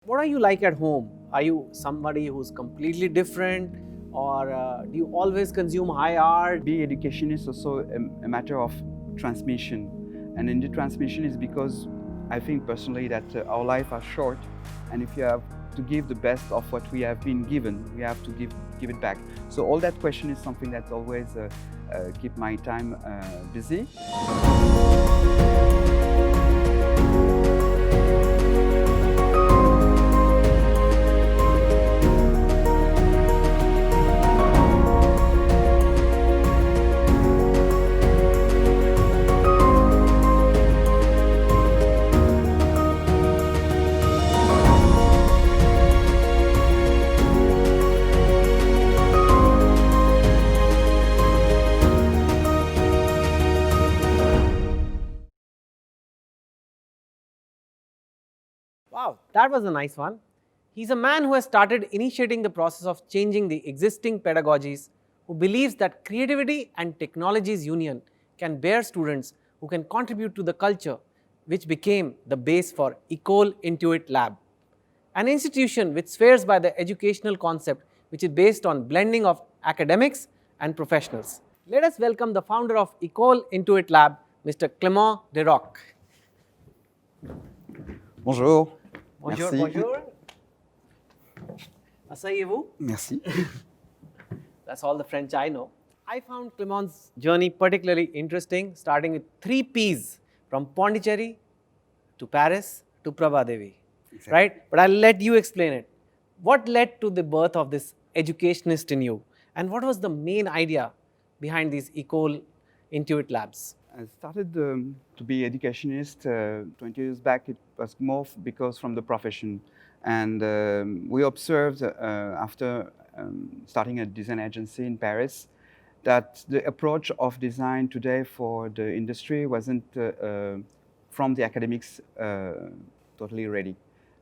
what are you like at home? Are you somebody who's completely different, or do you always consume high art? Being education is also a matter of transmission, and in the transmission is because I think personally that our life are short, and if you have to give the best of what we have been given, we have to give it back. So all that question is something that always keep my time busy. Wow, that was a nice one. He's a man who has started initiating the process of changing the existing pedagogies, who believes that creativity and technology's union can bear students who can contribute to the culture, which became the base for Ecole Intuit Lab, an institution which swears by the educational concept which is based on blending of academics and professionals. Let us welcome the founder of Ecole Intuit Lab, Mr. Clément Deroc. Bonjour. Bonjour, Merci. bonjour. Asseyez-vous. Merci. That's all the French I know. I found Clément's journey particularly interesting, starting with 3 Ps, from Pondicherry to Paris to Prabhadevi, Exactly. right? But I'll let you explain it. What led to the birth of this educationist in you, and what was the main idea behind these Ecole Intuit Labs? I started to be educationist 20 years back. It was more because from the profession. And we observed after starting a design agency in Paris that the approach of design today for the industry wasn't from the academics totally ready.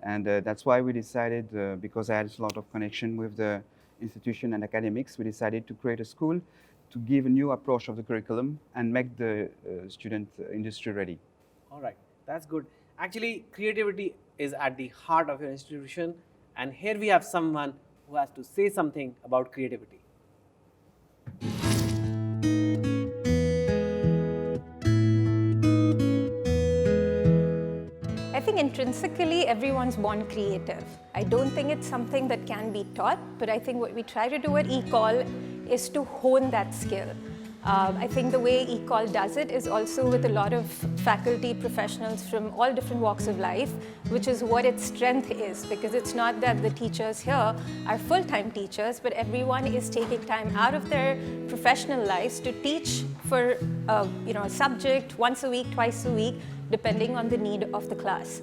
And that's why we decided, because I had a lot of connection with the institution and academics, we decided to create a school to give a new approach of the curriculum and make the student industry ready. All right, that's good. Actually, creativity is at the heart of your institution, and here we have someone who has to say something about creativity. I think intrinsically everyone's born creative. I don't think it's something that can be taught, but I think what we try to do at Ecole is to hone that skill. I think the way Ecole does it is also with a lot of faculty professionals from all different walks of life, which is what its strength is, because it's not that the teachers here are full-time teachers, but everyone is taking time out of their professional lives to teach for a subject once a week, twice a week, depending on the need of the class.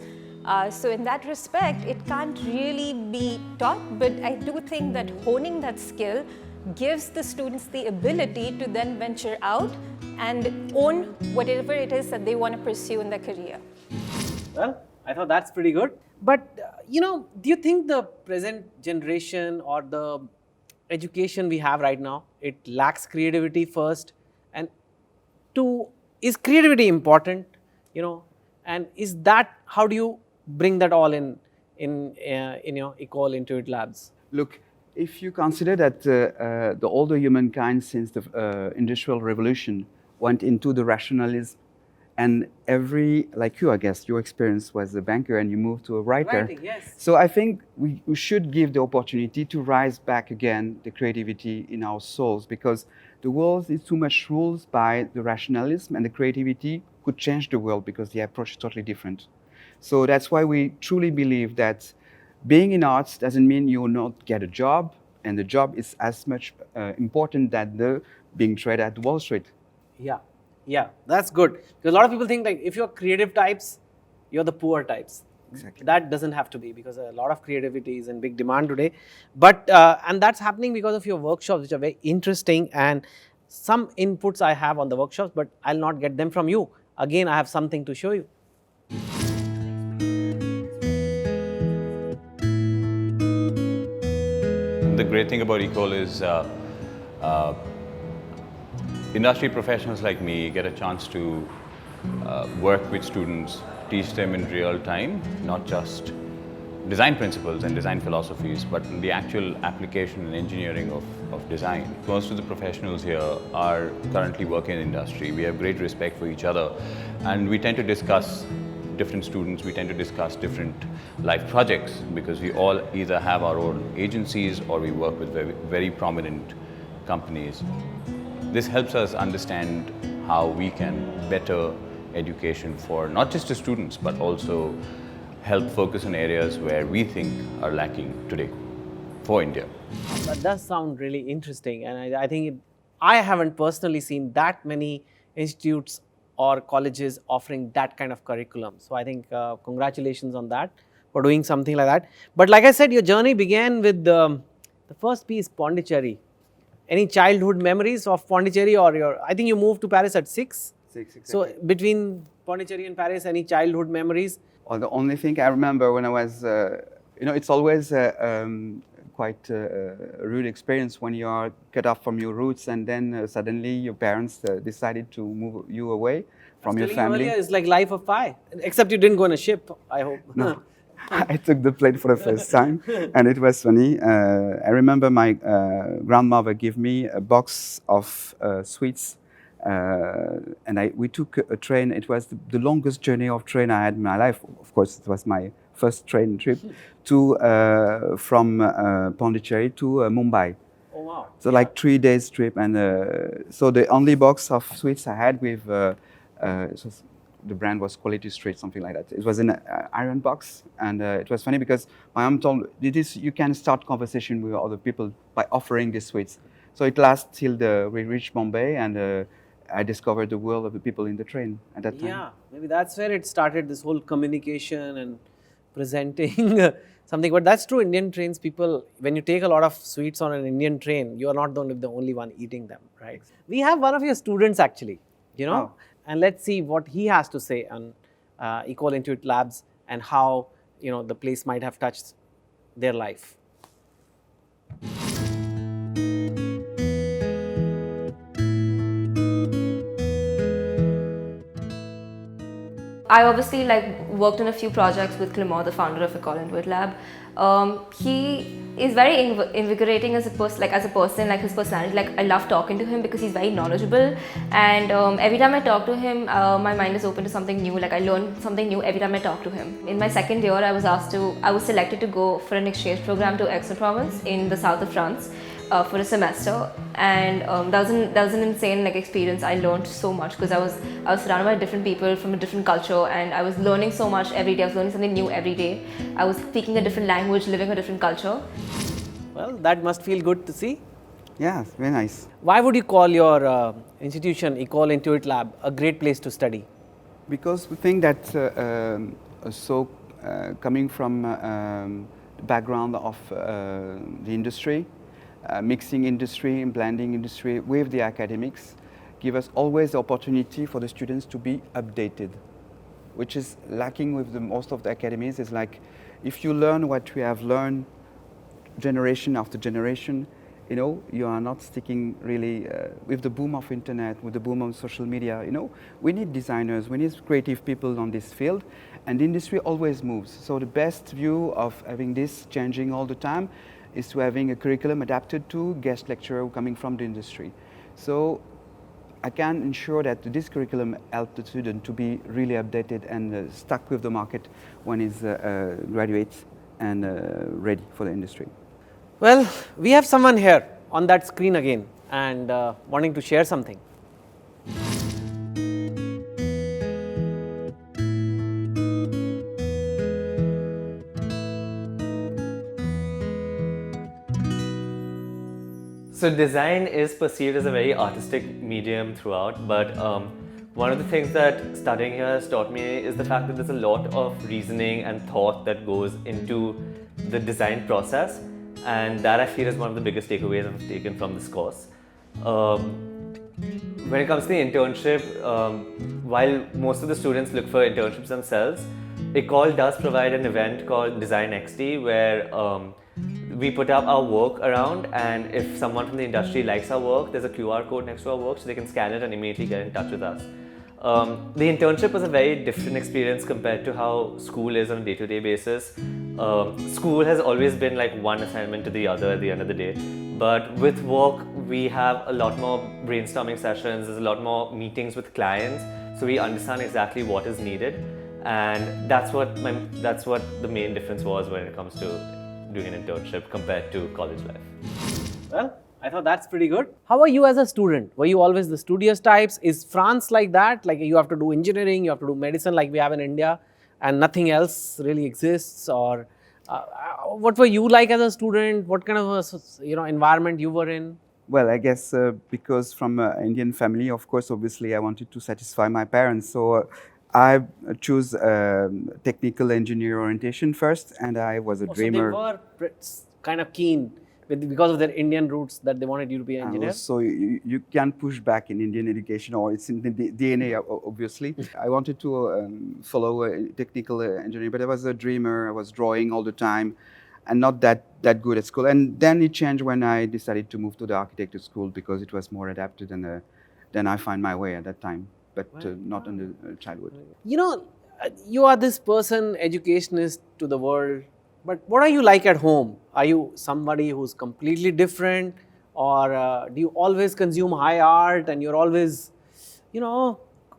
So in that respect, it can't really be taught, but I do think that honing that skill gives the students the ability to then venture out and own whatever it is that they want to pursue in their career. Well, I thought that's pretty good. But, do you think the present generation or the education we have right now, it lacks creativity first? And two, is creativity important? And is that, how do you bring that all in your Ecole Intuit Labs? Look, if you consider that the older humankind since the Industrial Revolution went into the rationalism, and like you, I guess, your experience was a banker and you moved to a writer. Writing, yes. So I think we should give the opportunity to rise back again the creativity in our souls, because the world is too much ruled by the rationalism, and the creativity could change the world because the approach is totally different. So that's why we truly believe that being in arts doesn't mean you will not get a job, and the job is as much important than the being traded at Wall Street. Yeah, that's good. Because a lot of people think like if you're creative types, you're the poor types. Exactly. That doesn't have to be, because a lot of creativity is in big demand today. But and that's happening because of your workshops, which are very interesting, and some inputs I have on the workshops, but I'll not get them from you. Again, I have something to show you. The great thing about Ecole is industry professionals like me get a chance to work with students, teach them in real time, not just design principles and design philosophies, but in the actual application and engineering of design. Most of the professionals here are currently working in industry. We have great respect for each other, and we tend to discuss different students, we tend to discuss different life projects because we all either have our own agencies or we work with very, very prominent companies. This helps us understand how we can better education for not just the students but also help focus on areas where we think are lacking today for India. That does sound really interesting, and I think I haven't personally seen that many institutes or colleges offering that kind of curriculum. So I think congratulations on that for doing something like that. But like I said, your journey began with the first piece, Pondicherry. Any childhood memories of Pondicherry, or I think you moved to Paris at 6? 6, exactly. So between Pondicherry and Paris, any childhood memories? Well, the only thing I remember when I was, it's always quite a rude experience when you are cut off from your roots and then suddenly your parents decided to move you away from your family. Earlier, it's like life of Pi, except you didn't go on a ship, I hope. No. I took the plane for the first time, and it was funny. I remember my grandmother gave me a box of sweets, and we took a train. It was the longest journey of train I had in my life. Of course, it was my first train trip from Pondicherry to Mumbai. Oh wow! So like 3 days trip, and so the only box of sweets I had with the brand was Quality Street, something like that. It was in an iron box, and it was funny because my mom told you can start conversation with other people by offering these sweets. So it lasts till we reached Bombay, and I discovered the world of the people in the train at that time. Yeah, maybe that's where it started, this whole communication and presenting something. But that's true, Indian trains, people, when you take a lot of sweets on an Indian train, you are not the only one eating them, right? We have one of your students actually, Oh. and let's see what he has to say on Ecole Intuit Labs and how, the place might have touched their life. I obviously worked on a few projects with Clément, the founder of Ecole Intuit Lab. He is very invigorating as a person, like his personality. I love talking to him because he's very knowledgeable, and every time I talk to him, my mind is open to something new. I learn something new every time I talk to him. In my second year, I was selected to go for an exchange program to Aix-en-Provence in the south of France. For a semester, and that was an insane experience. I learned so much because I was surrounded by different people from a different culture, and I was learning so much every day. I was learning something new every day. I was speaking a different language, living a different culture. Well, that must feel good to see. Yeah, very nice. Why would you call your institution, Ecole Intuit Lab, a great place to study? Because we think that coming from the background of the industry, mixing industry and blending industry with the academics give us always the opportunity for the students to be updated, which is lacking with most of the academies. Is if you learn what we have learned generation after generation, you are not sticking really with the boom of internet, with the boom of social media. We need designers, we need creative people on this field, and the industry always moves. So the best view of having this changing all the time is to having a curriculum adapted to guest lecturer coming from the industry. So I can ensure that this curriculum helps the student to be really updated and stuck with the market when he's graduates and ready for the industry. Well, we have someone here on that screen again and wanting to share something. So design is perceived as a very artistic medium throughout, but one of the things that studying here has taught me is the fact that there's a lot of reasoning and thought that goes into the design process, and that I feel is one of the biggest takeaways I've taken from this course. When it comes to the internship, while most of the students look for internships themselves, Ecole does provide an event called Design XD where we put up our work around, and if someone from the industry likes our work, there's a QR code next to our work so they can scan it and immediately get in touch with us. The internship was a very different experience compared to how school is on a day-to-day basis. school has always been like one assignment to the other at the end of the day. But with work, we have a lot more brainstorming sessions, there's a lot more meetings with clients, so we understand exactly what is needed. And that's what the main difference was when it comes to doing an internship compared to college life. Well, I thought that's pretty good. How are you as a student? Were you always the studious types? Is France like that? Like you have to do engineering, you have to do medicine like we have in India and nothing else really exists? Or what were you like as a student? What kind of a, environment you were in? Well, I guess because from an Indian family, of course, obviously I wanted to satisfy my parents. So I chose technical engineer orientation first, and I was a dreamer. So they were kind of keen because of their Indian roots that they wanted you to be an engineer? So you can't push back in Indian education, or it's in the DNA, obviously. I wanted to follow technical engineering, but I was a dreamer. I was drawing all the time and not that good at school. And then it changed when I decided to move to the architecture school because it was more adapted, and then I find my way at that time, but not in the childhood. You are this person, educationist to the world, but what are you like at home? Are you somebody who's completely different, or do you always consume high art and you're always,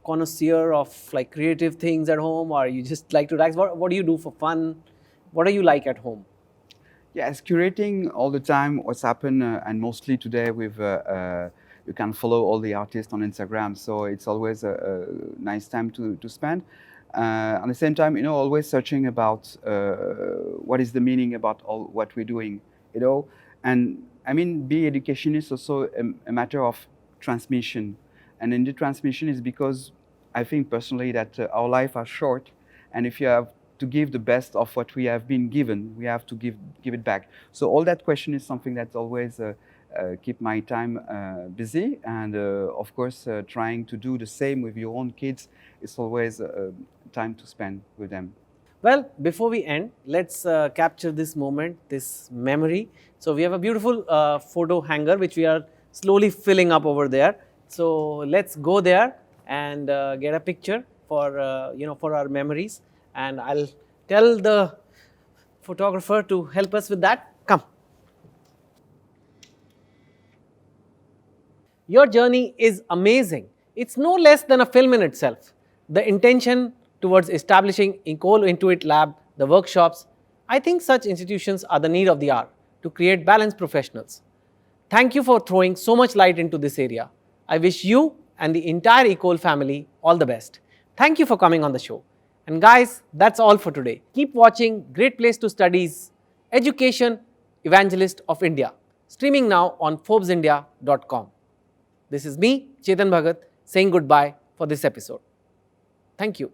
connoisseur of like creative things at home, or you just like to relax? What do you do for fun? What are you like at home? Yes, curating all the time what's happened, and mostly today with you can follow all the artists on Instagram, so it's always a nice time to spend. At the same time, always searching about what is the meaning about all what we're doing, And I mean, being education is also a matter of transmission. And in the transmission is because I think personally that our life are short, and if you have to give the best of what we have been given, we have to give it back. So all that question is something that's always keep my time busy, and of course trying to do the same with your own kids is always time to spend with them. Well, before we end, let's capture this moment, this memory. So we have a beautiful photo hanger which we are slowly filling up over there. So let's go there and get a picture for for our memories. And I'll tell the photographer to help us with that. Come. Your journey is amazing. It's no less than a film in itself. The intention towards establishing Ecole Intuit Lab, the workshops, I think such institutions are the need of the hour to create balanced professionals. Thank you for throwing so much light into this area. I wish you and the entire Ecole family all the best. Thank you for coming on the show. And guys, that's all for today. Keep watching Great Place to Study's Education Evangelist of India, streaming now on ForbesIndia.com. This is me, Chetan Bhagat, saying goodbye for this episode. Thank you.